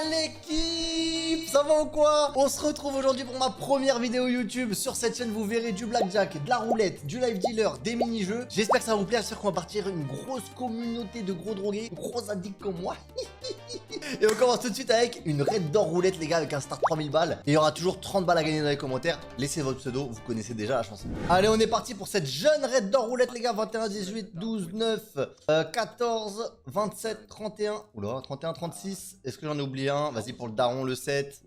l'équipe, ça va ou quoi? On se retrouve aujourd'hui pour ma première vidéo YouTube. Sur cette chaîne vous verrez du blackjack, de la roulette, du live dealer, des mini-jeux. J'espère que ça va vous plaire, j'espère qu'on va partir une grosse communauté de gros drogués, gros addicts comme moi. Et on commence tout de suite avec une Red d'or roulette les gars, avec un start 3000 balles. Et il y aura toujours 30 balles à gagner dans les commentaires. Laissez votre pseudo, vous connaissez déjà la chanson. Allez, on est parti pour cette jeune Red d'or roulette les gars. 21, 18, 12, 9, 14, 27, 31. Oula, 31, 36. Est-ce que j'en ai oublié un? Vas-y pour le daron, le 7.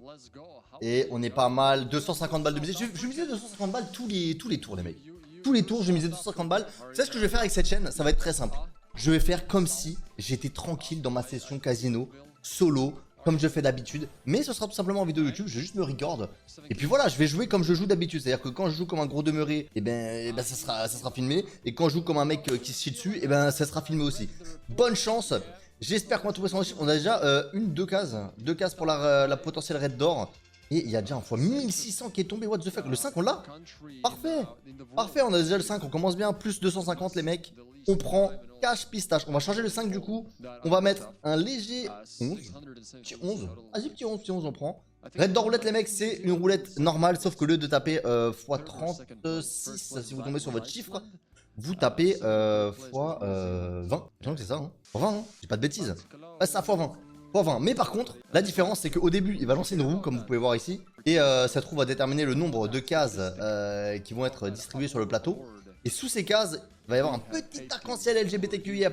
Et on est pas mal. 250 balles de musée. Je misais 250 balles tous les tours les mecs. Tous les tours je misais 250 balles. Vous savez ce que je vais faire avec cette chaîne? Ça va être très simple. Je vais faire comme si j'étais tranquille dans ma session casino, solo, comme je fais d'habitude. Mais ce sera tout simplement en vidéo YouTube, je vais juste me record. Et puis voilà, je vais jouer comme je joue d'habitude. C'est-à-dire que quand je joue comme un gros demeuré, ça sera filmé. Et quand je joue comme un mec qui se chie dessus, ça sera filmé aussi. Bonne chance. J'espère qu'on va trouver son chiffre. On a déjà deux cases pour la potentielle Red d'or. Et il y a déjà un fois 1600 qui est tombé, what the fuck. Le 5 on l'a? Parfait. Parfait, on a déjà le 5, on commence bien. Plus 250 les mecs. On prend cash pistache. On va changer le 5 du coup. On va mettre un léger 11. Petit 11. Vas-y, petit 11 on prend. Red d'or roulette les mecs, c'est une roulette normale. Sauf que au lieu de taper x36, si vous tombez sur votre chiffre, vous tapez x 20. Je crois que c'est ça, hein. X 20, hein. J'ai pas de bêtises. Ouais, c'est ça, x 20. Mais par contre, la différence c'est qu'au début il va lancer une roue comme vous pouvez voir ici. Et cette roue va déterminer le nombre de cases qui vont être distribuées sur le plateau. Et sous ces cases, il va y avoir un petit arc-en-ciel LGBTQIA+.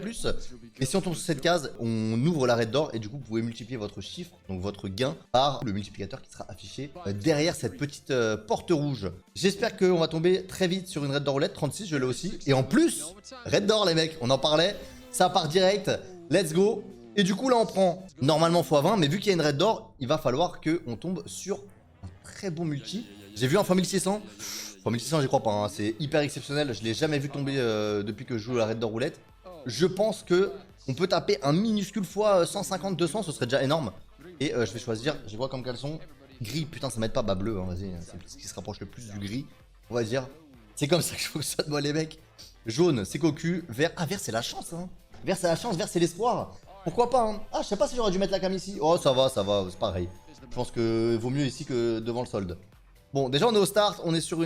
Et si on tombe sur cette case, on ouvre la Red d'or et du coup vous pouvez multiplier votre chiffre, donc votre gain, par le multiplicateur qui sera affiché derrière cette petite porte rouge. J'espère qu'on va tomber très vite sur une Red d'or roulette, 36 je l'ai aussi. Et en plus, Red d'or les mecs, on en parlait, ça part direct, let's go. Et du coup là on prend normalement x20, mais vu qu'il y a une Red d'or, il va falloir qu'on tombe sur un très bon multi. J'ai vu un x 1600, x 1600 j'y crois pas, hein. C'est hyper exceptionnel, je l'ai jamais vu tomber depuis que je joue la Red d'or roulette. Je pense que on peut taper un minuscule x 150, 200, ce serait déjà énorme. Et je vais choisir, j'ai quoi comme caleçon? Gris, putain ça m'aide pas, bah bleu, hein, vas-y, c'est ce qui se rapproche le plus du gris, on va dire. C'est comme ça que je fonctionne moi les mecs. Jaune c'est cocu, vert, ah vert c'est la chance hein. Vert c'est la chance, vert c'est l'espoir. Pourquoi pas hein. Ah je sais pas si j'aurais dû mettre la cam ici. Oh ça va, c'est pareil. Je pense que vaut mieux ici que devant le solde. Bon déjà on est au start, on est sur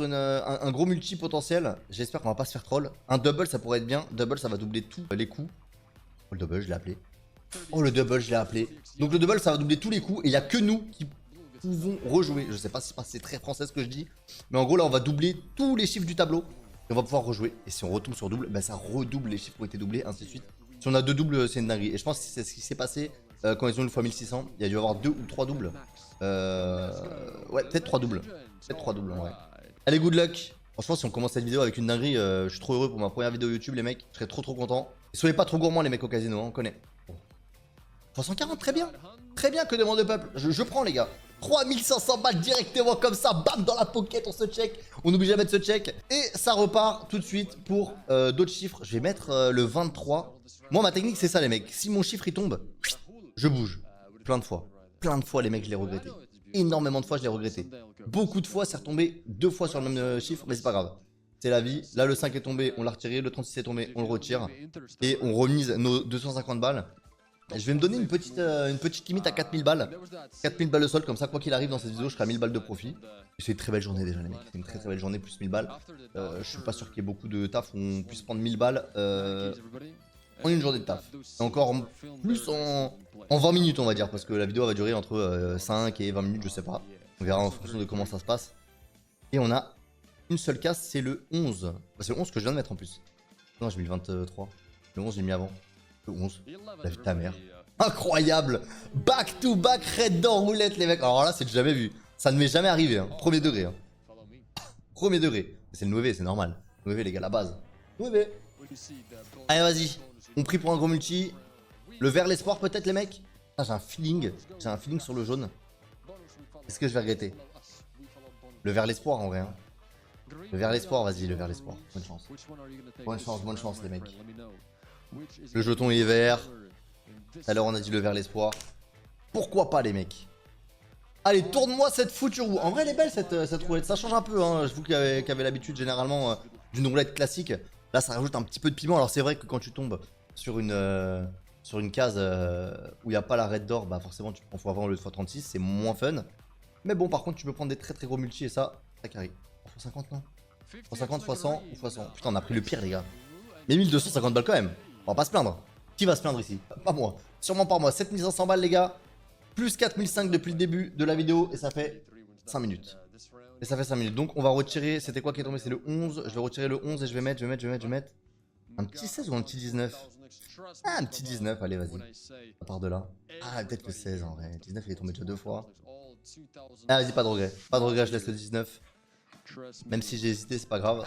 un gros multi potentiel. J'espère qu'on va pas se faire troll. Un double ça pourrait être bien. Double ça va doubler tous les coups. Oh le double je l'ai appelé. Oh le double je l'ai appelé. Donc le double ça va doubler tous les coups. Et il n'y a que nous qui pouvons rejouer. Je sais pas si c'est très français ce que je dis. Mais en gros là on va doubler tous les chiffres du tableau. Et on va pouvoir rejouer. Et si on retombe sur double, bah ça redouble les chiffres qui ont été doublés, ainsi de suite. Si on a deux doubles, c'est une dinguerie. Et je pense que c'est ce qui s'est passé quand ils ont eu le x 1600. Il y a dû avoir 2 ou 3 doubles. Ouais, peut-être 3 doubles. Peut-être 3 doubles, ouais. Allez, good luck. Franchement, si on commence cette vidéo avec une dinguerie, je suis trop heureux pour ma première vidéo YouTube, les mecs. Je serais trop content. Et soyez pas trop gourmands, les mecs au casino, hein, on connaît. Bon. 340, très bien. Très bien, que demande le peuple. Je prends, les gars. 3500 balles directement comme ça, bam, dans la pocket, on se check. On oublie jamais de se check. Et ça repart tout de suite pour d'autres chiffres. Je vais mettre le 23. Moi, ma technique, c'est ça, les mecs. Si mon chiffre, il tombe, je bouge. Plein de fois. Plein de fois, les mecs, je l'ai regretté. Énormément de fois, je l'ai regretté. Beaucoup de fois, c'est retombé 2 fois sur le même chiffre, mais c'est pas grave. C'est la vie. Là, le 5 est tombé, on l'a retiré. Le 36 est tombé, on le retire. Et on remise nos 250 balles. Je vais me donner une petite limite à 4000 balles. 4000 balles de solde, comme ça, quoi qu'il arrive dans cette vidéo, je ferai 1000 balles de profit. C'est une très belle journée déjà, les mecs. C'est une très belle journée, plus 1000 balles. Je suis pas sûr qu'il y ait beaucoup de taf où on puisse prendre 1000 balles en une journée de taf. Et encore plus en 20 minutes, on va dire, parce que la vidéo va durer entre 5 et 20 minutes, je sais pas. On verra en fonction de comment ça se passe. Et on a une seule case, c'est le 11. C'est le 11 que je viens de mettre en plus. Non, j'ai mis le 23. Le 11, j'ai mis avant. Le 11, la vie de ta mère. Incroyable. Back to back Red d'or roulette les mecs. Alors là c'est jamais vu. Ça ne m'est jamais arrivé hein. Premier degré hein. Premier degré. C'est le 9, c'est normal. 9 les gars, la base. 9. Allez vas-y. On prie pour un gros multi. Le vert l'espoir peut-être les mecs. Ah, j'ai un feeling sur le jaune. Est-ce que je vais regretter? Le vert l'espoir en vrai hein. Le vert l'espoir, vas-y le vert l'espoir. Bonne chance. Bonne chance les mecs. Le jeton est vert. Alors on a dit le vert l'espoir. Pourquoi pas les mecs? Allez, tourne-moi cette foutue roue. En vrai elle est belle cette roulette. Ça change un peu hein. Je vous qui avez l'habitude généralement d'une roulette classique. Là ça rajoute un petit peu de piment. Alors c'est vrai que quand tu tombes sur une sur une case où il n'y a pas la red d'or, bah forcément tu prends x20 au lieu de x36, c'est moins fun. Mais bon, par contre, tu peux prendre des très très gros multi et ça carry. x50 non, x50, x100 ou x100. Putain, on a pris le pire, les gars. Mais 1250 balles quand même. On va pas se plaindre. Qui va se plaindre ici? Pas moi. Sûrement pas moi. 7500 balles, les gars. Plus 4005 depuis le début de la vidéo et ça fait 5 minutes. Et ça fait 5 minutes. Donc on va retirer. C'était quoi qui est tombé? C'est le 11. Je vais retirer le 11 et je vais mettre un petit 16 ou un petit 19? Ah, un petit 19. Allez, vas-y. À part de là. Ah, peut-être le 16 en vrai. 19, il est tombé déjà 2 fois. Ah, vas-y, pas de regret. Pas de regret, je laisse le 19. Même si j'ai hésité, c'est pas grave.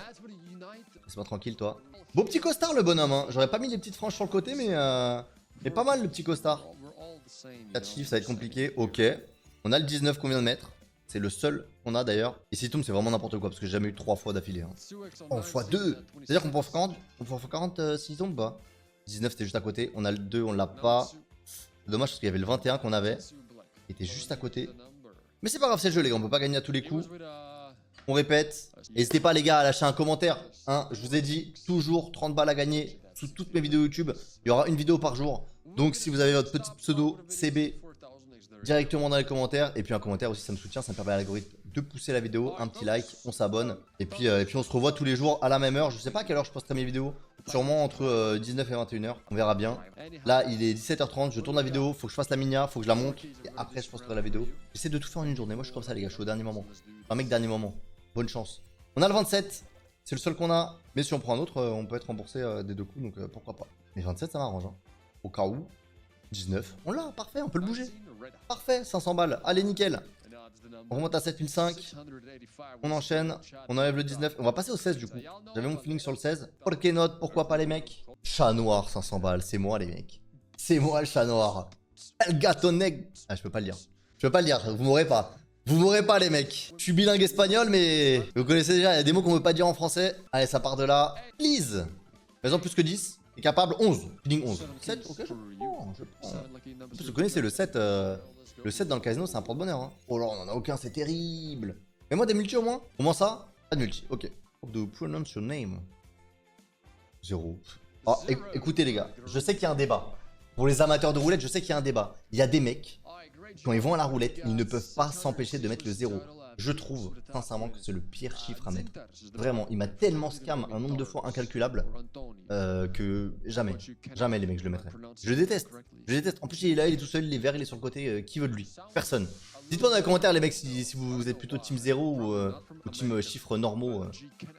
Laisse-moi tranquille, toi. Beau petit costard, le bonhomme. Hein. J'aurais pas mis les petites franges sur le côté, mais pas mal le petit costard. 4 chiffres, ça va être compliqué. Ok. On a le 19 qu'on vient de mettre. C'est le seul qu'on a d'ailleurs. Et s'il tombe, c'est vraiment n'importe quoi parce que j'ai jamais eu 3 fois d'affilée. Hein. En x2. C'est-à-dire qu'on peut en faire 40, on 40 s'il tombe pas. 19, c'était juste à côté. On a le 2, on l'a pas. C'est dommage parce qu'il y avait le 21 qu'on avait. Il était juste à côté. Mais c'est pas grave, c'est le jeu, les gars. On peut pas gagner à tous les coups. On répète. N'hésitez pas, les gars, à lâcher un commentaire. Hein, je vous ai dit, toujours 30 balles à gagner sous toutes mes vidéos YouTube. Il y aura une vidéo par jour. Donc, si vous avez votre petit pseudo CB, directement dans les commentaires. Et puis, un commentaire aussi, ça me soutient. Ça me permet à l'algorithme de pousser la vidéo. Un petit like, on s'abonne. Et puis, on se revoit tous les jours à la même heure. Je sais pas à quelle heure je posterai mes vidéos. Sûrement entre 19 et 21h. On verra bien. Là, il est 17h30. Je tourne la vidéo. Faut que je fasse la minia. Faut que je la monte. Et après, je posterai la vidéo. J'essaie de tout faire en une journée. Moi, je suis comme ça, les gars. Je suis au dernier moment. Un mec, dernier moment. Bonne chance. On a le 27. C'est le seul qu'on a. Mais si on prend un autre, on peut être remboursé des deux coups. Donc pourquoi pas. Mais 27, ça m'arrange. Hein. Au cas où. 19. On l'a. Parfait. On peut le bouger. Parfait. 500 balles. Allez, nickel. On remonte à 7005. On enchaîne. On enlève le 19. On va passer au 16 du coup. J'avais mon feeling sur le 16. Porquet note. Pourquoi pas, les mecs. Chat noir. 500 balles. C'est moi, les mecs. C'est moi, le chat noir. El gato neg. Ah, je peux pas le dire. Je peux pas le dire. Vous m'aurez pas. Vous m'aurez pas, les mecs. Je suis bilingue espagnol, mais vous connaissez déjà, il y a des mots qu'on veut pas dire en français. Allez, ça part de là. Please. Faisons plus que 10. Et capable 11. Feeling 11. 7, ok, je prends. En plus, vous connaissez le 7. Le 7 dans le casino, c'est un porte-bonheur. Hein. Oh là, on en a aucun, c'est terrible. Mais moi, des multi au moins. Au moins ça. Pas de multi. Ok. Do pronounce your name. 0. Oh, écoutez, les gars. Je sais qu'il y a un débat. Pour les amateurs de roulette, je sais qu'il y a un débat. Il y a des mecs. Quand ils vont à la roulette, ils ne peuvent pas s'empêcher de mettre le 0. Je trouve sincèrement que c'est le pire chiffre à mettre. Vraiment, il m'a tellement scam un nombre de fois incalculable que jamais, jamais les mecs je le mettrai. Je le déteste, je le déteste. En plus il est là, il est tout seul, il est vert, il est sur le côté, qui veut de lui? Personne. Dites-moi dans les commentaires les mecs si vous êtes plutôt team 0 ou team chiffres normaux,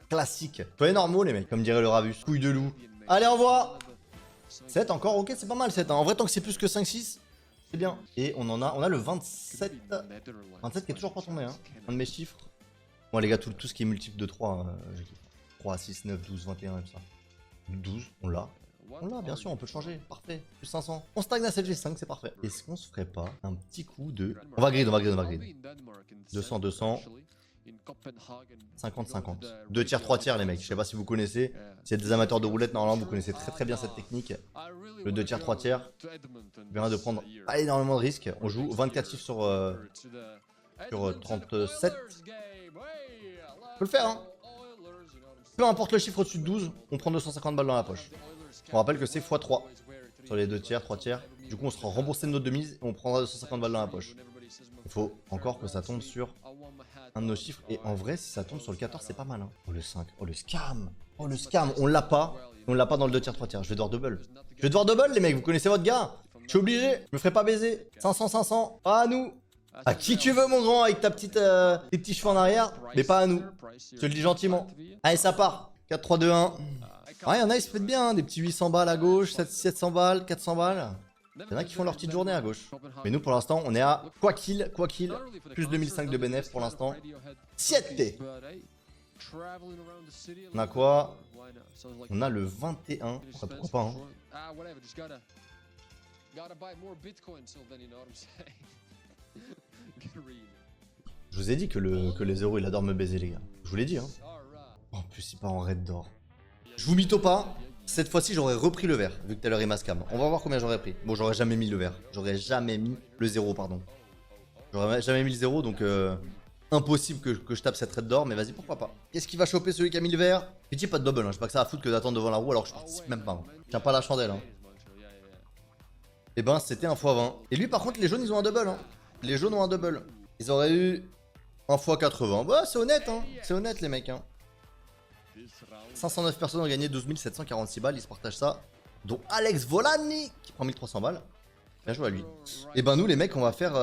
classiques. Soyez normaux les mecs, comme dirait le Ravus. Couille de loup. Allez, au revoir. 7 encore, ok c'est pas mal 7. Hein. En vrai tant que c'est plus que 5-6. C'est bien. Et on a le 27. 27 qui est toujours pas tombé, hein. Un de mes chiffres. Bon les gars, tout ce qui est multiple de 3, 3, 6, 9, 12, 21 et tout ça. 12, on l'a. On l'a, bien sûr, on peut le changer. Parfait. Plus 500. On stagne à 7G5, c'est parfait. Est-ce qu'on se ferait pas un petit coup de... On va grid. 200, 200. 50, 50. 2 tiers, 3 tiers les mecs. Je sais pas si vous connaissez. Si vous êtes des amateurs de roulette, normalement vous connaissez très bien cette technique. Le 2 tiers, 3 tiers. Bien de prendre pas énormément de risques. On joue 24 chiffres sur 37. On peut le faire hein. Peu importe le chiffre au-dessus de 12, on prend 250 balles dans la poche. On rappelle que c'est x3 sur les 2 tiers, 3 tiers. Du coup on sera remboursé de notre demise et on prendra 250 balles dans la poche. Il faut encore que ça tombe sur un de nos chiffres. Et en vrai, si ça tombe sur le 14, c'est pas mal. Hein. Oh le 5. Oh le scam. Oh le scam. On l'a pas. On l'a pas dans le 2 tiers, 3 tiers. Je vais devoir double. Je vais devoir double, les mecs. Vous connaissez votre gars. Je suis obligé. Je me ferai pas baiser. 500, 500. Pas à nous. À qui tu veux, mon grand, avec ta petite, tes petits cheveux en arrière. Mais pas à nous. Je te le dis gentiment. Allez, ça part. 4, 3, 2, 1. Ouais, il y en a, ils se font bien. Hein. Des petits 800 balles à gauche. 700 balles, 400 balles. Il y en a qui font leur petite journée à gauche. Mais nous, pour l'instant, on est à quoi qu'il, plus 2005 de bénéf pour l'instant. 7. On a quoi? On a le 21. Pourquoi pas, hein. Je vous ai dit que les 0 il adore me baiser, les gars. Je vous l'ai dit, hein. En plus, il part en red d'or. Je vous mytho pas. Cette fois-ci, j'aurais repris le vert, vu que tout à l'heure il m'a scam. On va voir combien j'aurais pris. Bon, j'aurais jamais mis le vert. J'aurais jamais mis le 0, pardon. J'aurais jamais mis le 0, donc impossible que je tape cette red d'or, mais vas-y, pourquoi pas. Qu'est-ce qui va choper celui qui a mis le vert? Petit pas de double, hein. J'ai pas que ça à foutre que d'attendre devant la roue alors que je participe même pas. Hein. Je tiens pas la chandelle. Hein. Et ben c'était un x20. Et lui par contre les jaunes ils ont un double hein. Les jaunes ont un double. Ils auraient eu un x80. Bah c'est honnête hein. C'est honnête les mecs hein. 509 personnes ont gagné 12 746 balles. Ils se partagent ça. Dont Alex Volani qui prend 1300 balles. Bien joué à lui. Et ben nous les mecs on va faire...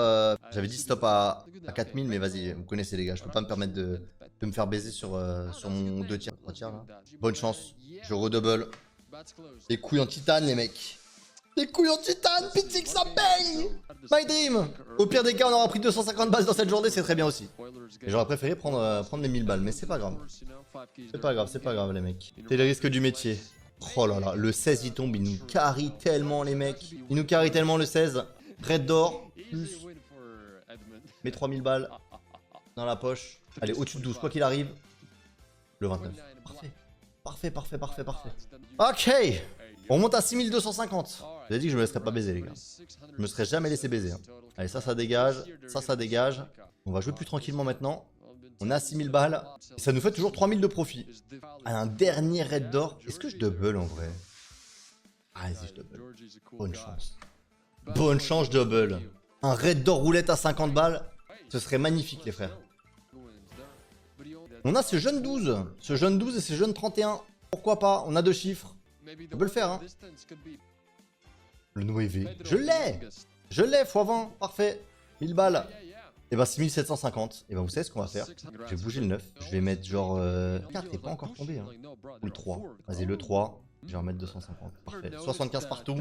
J'avais dit stop à 4000 mais vas-y vous connaissez les gars. Je peux pas me permettre de me faire baiser sur mon 2 tiers, 3 tiers là. Bonne chance. Je redouble. Les couilles en titane les mecs. Les couilles en titane, pitié que ça paye. My dream. Au pire des cas on aura pris 250 balles dans cette journée, c'est très bien aussi. Et j'aurais préféré prendre les 1000 balles mais c'est pas grave. C'est pas grave les mecs. C'est le risque du métier. Oh là là, le 16 il tombe, il nous carry tellement les mecs. Il nous carry tellement le 16. Red d'or, plus mes 3000 balles dans la poche. Allez, au-dessus de 12, quoi qu'il arrive. Le 29. Parfait. Ok. On monte à 6250. J'ai dit que je me laisserais pas baiser les gars. Je me serais jamais laissé baiser. Hein. Allez, ça dégage. Ça dégage. On va jouer plus tranquillement maintenant. On a 6000 balles. Et ça nous fait toujours 3000 de profit. Un dernier raid d'or. Est-ce que je double en vrai? Ah, vas-y, je double. Bonne chance. Bonne chance, double. Un raid d'or roulette à 50 balles. Ce serait magnifique, les frères. On a ce jeune 12. Ce jeune 12 et ce jeune 31. Pourquoi pas? On a 2 chiffres. On peut le faire, hein. Le 9. Je l'ai. Je l'ai, x20. Parfait. 1000 balles. Et bah 6750, et bah vous savez ce qu'on va faire. Je vais bouger le 9, je vais mettre genre 4 n'est pas encore tombé hein. Ou le 3, vas-y le 3, je vais en mettre 250, parfait, 75 partout.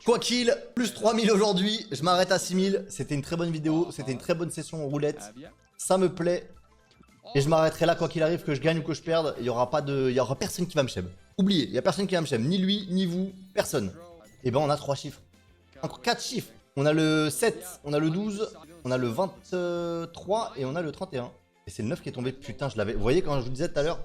Quoi qu'il, plus 3000 aujourd'hui, je m'arrête à 6000, c'était une très bonne vidéo, c'était une très bonne session en roulette, ça me plaît. Et je m'arrêterai là quoi qu'il arrive, que je gagne ou que je perde, il y aura personne qui va me chèb. Oubliez, il y a personne qui va me chèb, ni lui, ni vous, personne. Et ben on a 3 chiffres, encore 4 chiffres. On a le 7, on a le 12, on a le 23 et on a le 31. Et c'est le 9 qui est tombé, putain je l'avais... Vous voyez quand je vous disais tout à l'heure,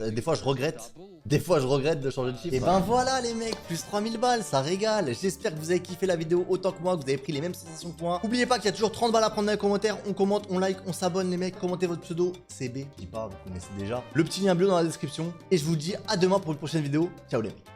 des fois je regrette de changer de chiffre. Et ben voilà les mecs, plus 3000 balles, ça régale. J'espère que vous avez kiffé la vidéo autant que moi, que vous avez pris les mêmes sensations que moi. N'oubliez pas qu'il y a toujours 30 balles à prendre dans les commentaires, on commente, on like, on s'abonne les mecs, commentez votre pseudo, CB, je dis pas, vous connaissez déjà. Le petit lien bleu dans la description. Et je vous dis à demain pour une prochaine vidéo, ciao les mecs.